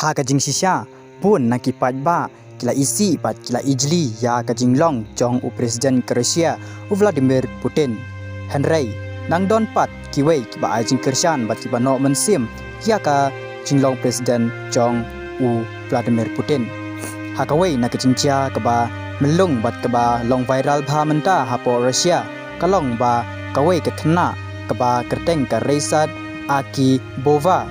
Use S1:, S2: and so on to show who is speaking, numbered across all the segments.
S1: ha ka jing sisha pun na ki pat ba kila isi pat kila ijli ya ka jing long jong u presiden Rusia u Vladimir Putin Henry nang don pat ki wei ki ba jing kershan bat ki ba no men sim ya ka jing long presiden jong u Vladimir Putin ha ka wei na ka jing chia ka ba melung bat ka ba long viral bha menta ha po Rusia ka long ba ka wei ka thna ka ba kerteng ka reisat aki bova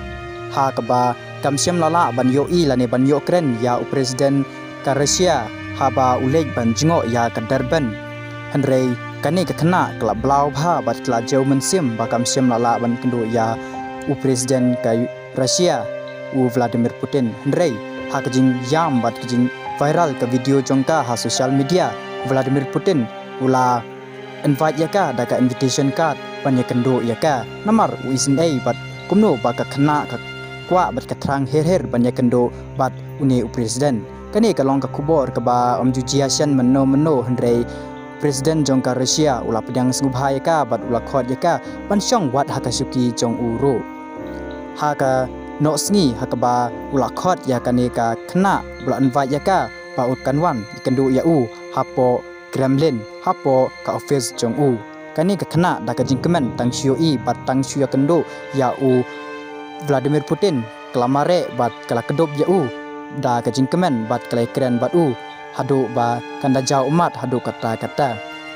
S1: ha ka ba kam siam lala ban yo i lane ban yo kren ya u presiden ka Rusia ha ba ulej ban jingo ya ka Durban Henry kani ka thna kla blau bha bat kla jau men sim ba kam siam lala ban kendo ya u presiden ka Rusia u Vladimir Putin Henry ha ka jing yam bat ka jing viral ka video jongka ha social media Vladimir Putin ula invite ya ka da ka invitation card ban ya kendo ya ka namar u isin ai bat kumno ba ka khna ka kwa bat ka thrang her ban ya kendo bat uni u presiden kani ka long ka kubor ka ba omju jiasian menno Henry presiden jongka Rusia ula pedang sngubha ya ka bat ula khot ya ka ban syong wat hakasuki jong uro ha ka no sngi ha ka ba ula khot ya kani ka khna ula invite ya ka ba ut kanwan kendo ya u hapo Kremlin hapo ka office jong u kani ka khna da ka jingkemen tang shio i bat tang shio kendo ya u Vladimir Putin klamare bat kala kedop ya u da ka jingkemen bat kala kren bat u hadu ba kanda jau umat hadu kata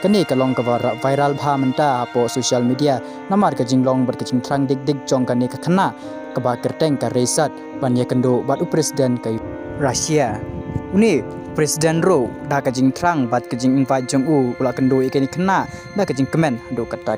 S1: kani ka long ka viral bha menta hapo social media namar ka jinglong bat ka jing thrang dik jong kani ka khna ka ba kerteng ka reisat ban ya kendo bat u presiden ka Rusia uni presiden ro da ka jing thrang bat ka jing invite jong u ula kendo ikani khna da ka jing kemen hadu kata